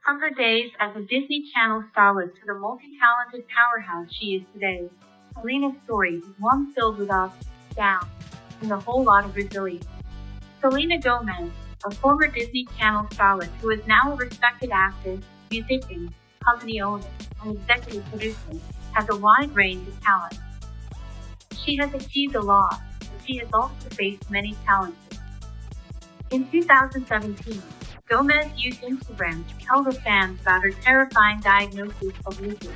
From her days as a Disney Channel starlet to the multi-talented powerhouse she is today, Selena's story is one filled with ups, downs, and a whole lot of resilience. Selena Gomez, a former Disney Channel starlet who is now a respected actress, musician, company owner, and executive producer, has a wide range of talent. She has achieved a lot, but she has also faced many challenges. In 2017, Gomez used Instagram to tell her fans about her terrifying diagnosis of lupus.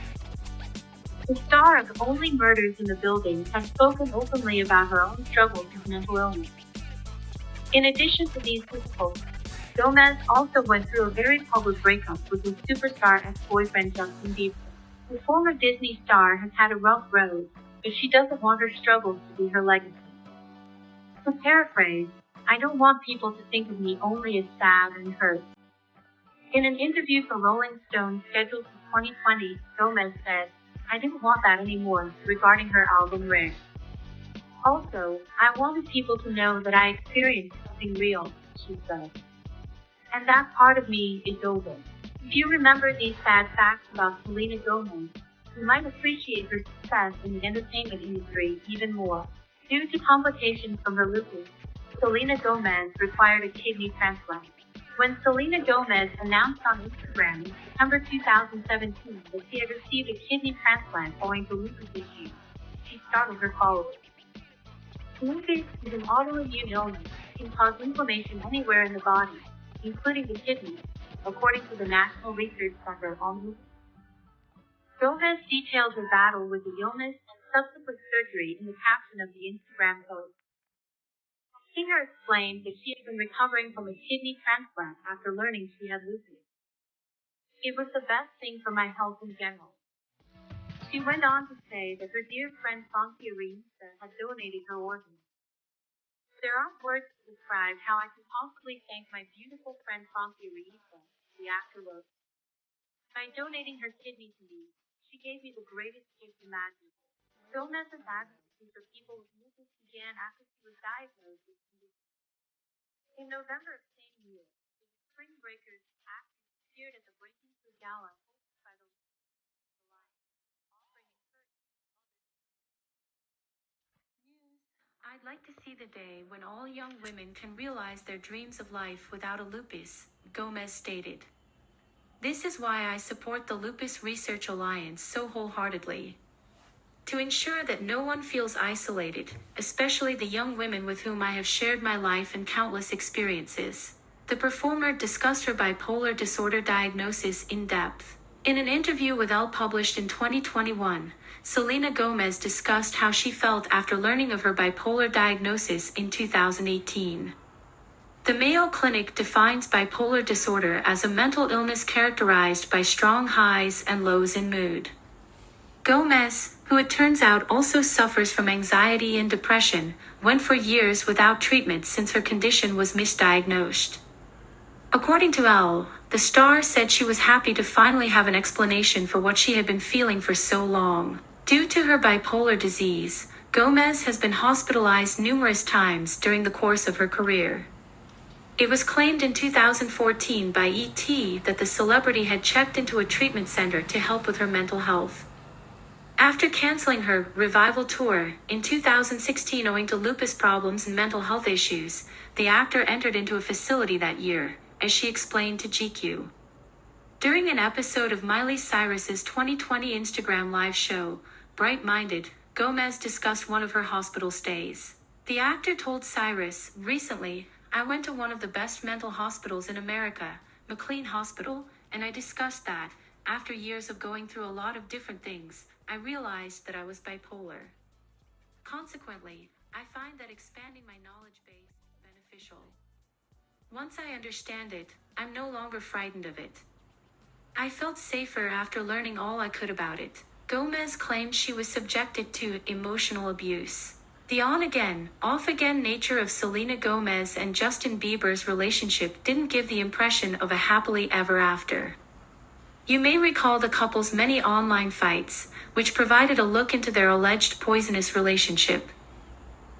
The star of Only Murders in the Building has spoken openly about her own struggles with mental illness. In addition to these difficulties, Gomez also went through a very public breakup with his superstar ex-boyfriend Justin Bieber. The former Disney star has had a rough road, but she doesn't want her struggles to be her legacy. To paraphrase, I don't want people to think of me only as sad and hurt. In an interview for Rolling Stone scheduled for 2020, Gomez said, I didn't want that anymore, regarding her album Rare. Also, I wanted people to know that I experienced something real, she said. And that part of me is over. If you remember these sad facts about Selena Gomez, you might appreciate her success in the entertainment industry even more. Due to complications from her lupus, Selena Gomez required a kidney transplant. When Selena Gomez announced on Instagram in September 2017 that she had received a kidney transplant owing to lupus issues, she startled her followers. Lupus is an autoimmune illness that can cause inflammation anywhere in the body, including the kidneys, according to the National Research Center on Lupus. Gomez detailed her battle with the illness and subsequent surgery in the caption of the Instagram post. The singer explained that she had been recovering from a kidney transplant after learning she had lupus. It was the best thing for my health in general. She went on to say that her dear friend Frankie Aretha had donated her organs. There aren't words to describe how I can possibly thank my beautiful friend Frankie Aretha, the actor wrote. By donating her kidney to me, she gave me the greatest gift imaginable. Gomez's advocacy for people with lupus began after she was diagnosed with condition. In November of the same year, the Spring Breakers actress appeared at the Breaking Through Gala hosted by the Lupus Research Alliance, offering encouragement to others. I'd like to see the day when all young women can realize their dreams of life without a lupus, Gomez stated. This is why I support the Lupus Research Alliance so wholeheartedly. To ensure that no one feels isolated, especially the young women with whom I have shared my life and countless experiences. The performer discussed her bipolar disorder diagnosis in depth. In an interview with Elle published in 2021, Selena Gomez discussed how she felt after learning of her bipolar diagnosis in 2018. The Mayo Clinic defines bipolar disorder as a mental illness characterized by strong highs and lows in mood. Gomez, who it turns out also suffers from anxiety and depression, went for years without treatment since her condition was misdiagnosed. According to Elle, the star said she was happy to finally have an explanation for what she had been feeling for so long. Due to her bipolar disease, Gomez has been hospitalized numerous times during the course of her career. It was claimed in 2014 by ET that the celebrity had checked into a treatment center to help with her mental health. After canceling her revival tour in 2016 owing to lupus problems and mental health issues, the actor entered into a facility that year, as she explained to GQ. During an episode of Miley Cyrus's 2020 Instagram live show, Bright Minded, Gomez discussed one of her hospital stays. The actor told Cyrus, recently, I went to one of the best mental hospitals in America, McLean Hospital, and I discussed that, after years of going through a lot of different things, I realized that I was bipolar. Consequently, I find that expanding my knowledge base is beneficial. Once I understand it, I'm no longer frightened of it. I felt safer after learning all I could about it. Gomez claimed she was subjected to emotional abuse. The on-again, off-again nature of Selena Gomez and Justin Bieber's relationship didn't give the impression of a happily ever after. You may recall the couple's many online fights, which provided a look into their alleged poisonous relationship.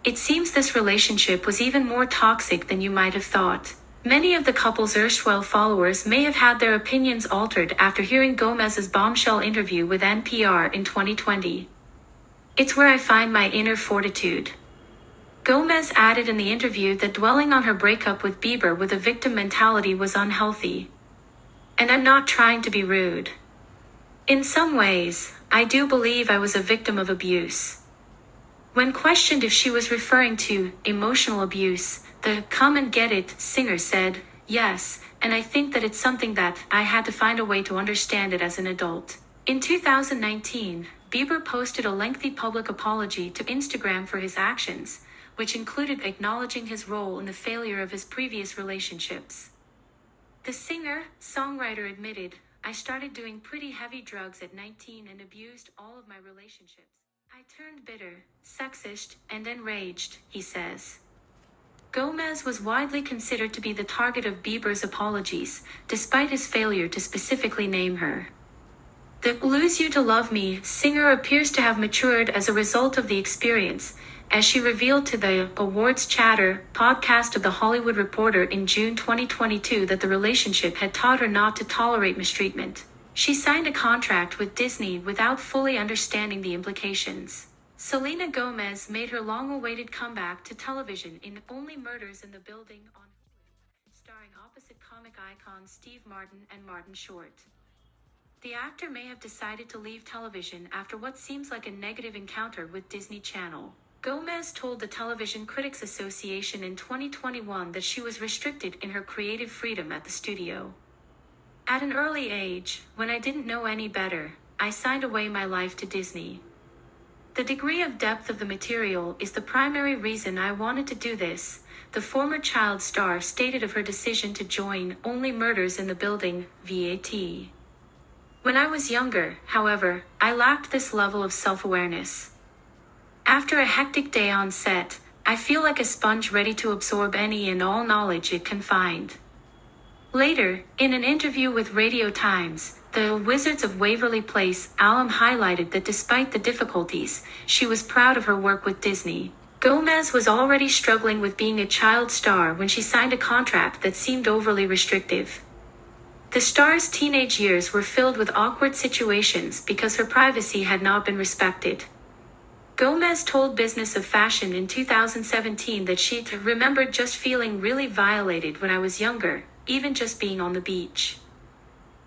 It seems this relationship was even more toxic than you might have thought. Many of the couple's erstwhile followers may have had their opinions altered after hearing Gomez's bombshell interview with NPR in 2020. "It's where I find my inner fortitude." Gomez added in the interview that dwelling on her breakup with Bieber with a victim mentality was unhealthy. "And I'm not trying to be rude. In some ways, I do believe I was a victim of abuse." When questioned if she was referring to emotional abuse, the "come and get it" singer said, "Yes, and I think that it's something that I had to find a way to understand it as an adult." In 2019, Bieber posted a lengthy public apology to Instagram for his actions, which included acknowledging his role in the failure of his previous relationships. The singer-songwriter admitted, "I started doing pretty heavy drugs at 19 and abused all of my relationships. I turned bitter, sexist, and enraged," he says. Gomez was widely considered to be the target of Bieber's apologies, despite his failure to specifically name her. The "Lose You to Love Me" singer appears to have matured as a result of the experience, as she revealed to the Awards Chatter podcast of The Hollywood Reporter in June 2022 that the relationship had taught her not to tolerate mistreatment. She signed a contract with Disney without fully understanding the implications. Selena Gomez made her long-awaited comeback to television in Only Murders in the Building on Hulu, starring opposite comic icons Steve Martin and Martin Short. The actor may have decided to leave television after what seems like a negative encounter with Disney Channel. Gomez told the Television Critics Association in 2021 that she was restricted in her creative freedom at the studio. "At an early age, when I didn't know any better, I signed away my life to Disney. The degree of depth of the material is the primary reason I wanted to do this," the former child star stated of her decision to join Only Murders in the Building, VAT. "When I was younger, however, I lacked this level of self-awareness. After a hectic day on set, I feel like a sponge ready to absorb any and all knowledge it can find." Later, in an interview with Radio Times, the Wizards of Waverly Place alum highlighted that despite the difficulties, she was proud of her work with Disney. Gomez was already struggling with being a child star when she signed a contract that seemed overly restrictive. The star's teenage years were filled with awkward situations because her privacy had not been respected. Gomez told Business of Fashion in 2017 that she remembered just feeling really violated when I was younger, even just being on the beach.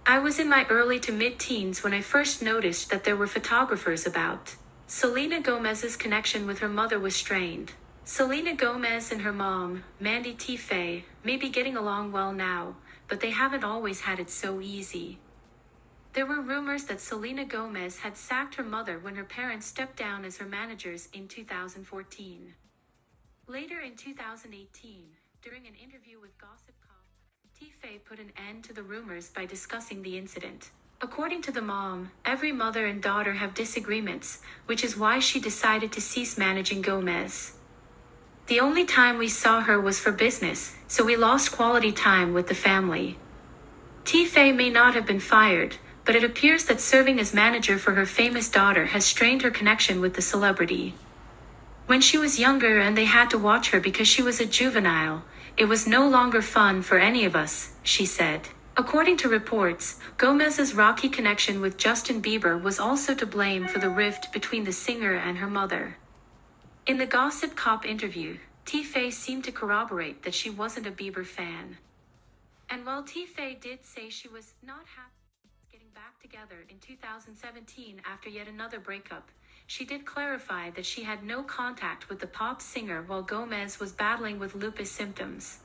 "I was in my early to mid-teens when I first noticed that there were photographers about." Selena Gomez's connection with her mother was strained. Selena Gomez and her mom, Mandy Tiffay, may be getting along well now, but they haven't always had it so easy. There were rumors that Selena Gomez had sacked her mother when her parents stepped down as her managers in 2014. Later in 2018, during an interview with Gossip Cop, Tiffay put an end to the rumors by discussing the incident. According to the mom, every mother and daughter have disagreements, which is why she decided to cease managing Gomez. "The only time we saw her was for business, so we lost quality time with the family." Tiffay may not have been fired, but it appears that serving as manager for her famous daughter has strained her connection with the celebrity. "When she was younger and they had to watch her because she was a juvenile, it was no longer fun for any of us," she said. According to reports, Gomez's rocky connection with Justin Bieber was also to blame for the rift between the singer and her mother. In the Gossip Cop interview, Tiffay seemed to corroborate that she wasn't a Bieber fan. And while Tiffay did say she was not happy getting back together in 2017 after yet another breakup, she did clarify that she had no contact with the pop singer while Gomez was battling with lupus symptoms.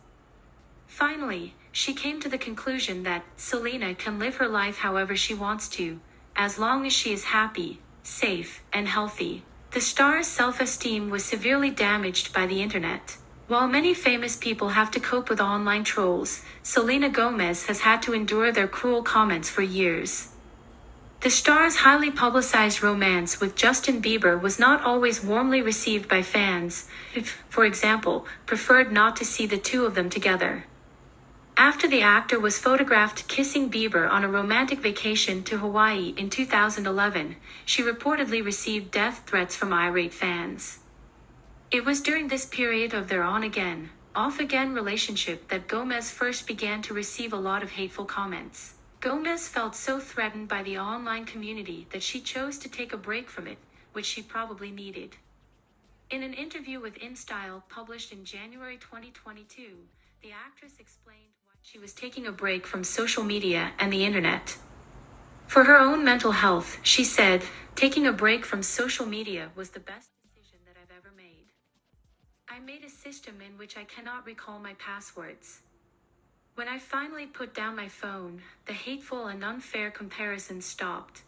Finally, she came to the conclusion that Selena can live her life however she wants to, as long as she is happy, safe, and healthy. The star's self-esteem was severely damaged by the internet. While many famous people have to cope with online trolls, Selena Gomez has had to endure their cruel comments for years. The star's highly publicized romance with Justin Bieber was not always warmly received by fans, who, for example, preferred not to see the two of them together. After the actor was photographed kissing Bieber on a romantic vacation to Hawaii in 2011, she reportedly received death threats from irate fans. It was during this period of their on-again, off-again relationship that Gomez first began to receive a lot of hateful comments. Gomez felt so threatened by the online community that she chose to take a break from it, which she probably needed. In an interview with InStyle published in January 2022, the actress explained why she was taking a break from social media and the internet. For her own mental health, she said, "Taking a break from social media was the best decision that I've ever made. I made a system in which I cannot recall my passwords. When I finally put down my phone, the hateful and unfair comparisons stopped."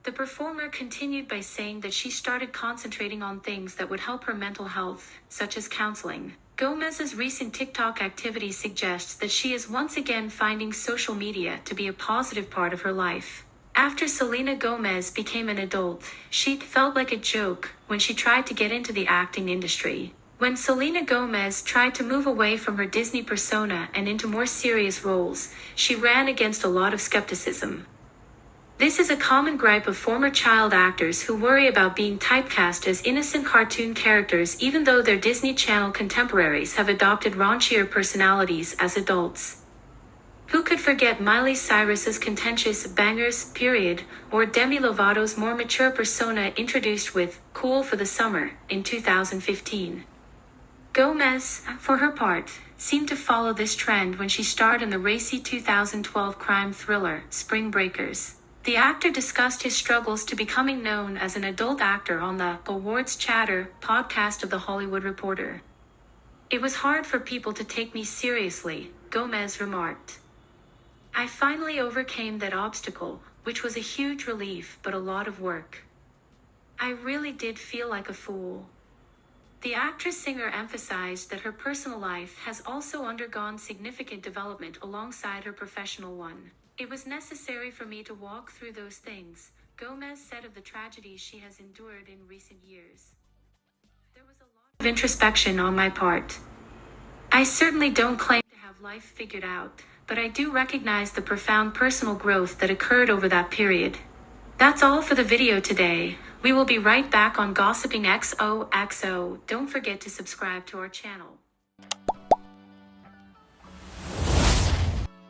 The performer continued by saying that she started concentrating on things that would help her mental health, such as counseling. Gomez's recent TikTok activity suggests that she is once again finding social media to be a positive part of her life. After Selena Gomez became an adult, she felt like a joke when she tried to get into the acting industry. When Selena Gomez tried to move away from her Disney persona and into more serious roles, she ran against a lot of skepticism. This is a common gripe of former child actors who worry about being typecast as innocent cartoon characters even though their Disney Channel contemporaries have adopted raunchier personalities as adults. Who could forget Miley Cyrus's contentious Bangers, Period, or Demi Lovato's more mature persona introduced with Cool for the Summer in 2015. Gomez, for her part, seemed to follow this trend when she starred in the racy 2012 crime thriller, Spring Breakers. The actor discussed his struggles to becoming known as an adult actor on the Awards Chatter podcast of The Hollywood Reporter. "It was hard for people to take me seriously," Gomez remarked. "I finally overcame that obstacle, which was a huge relief but a lot of work. I really did feel like a fool." The actress-singer emphasized that her personal life has also undergone significant development alongside her professional one. "It was necessary for me to walk through those things," Gomez said of the tragedies she has endured in recent years. "There was a lot of introspection on my part. I certainly don't claim to have life figured out, but I do recognize the profound personal growth that occurred over that period." That's all for the video today. We will be right back on Gossiping XOXO. Don't forget to subscribe to our channel.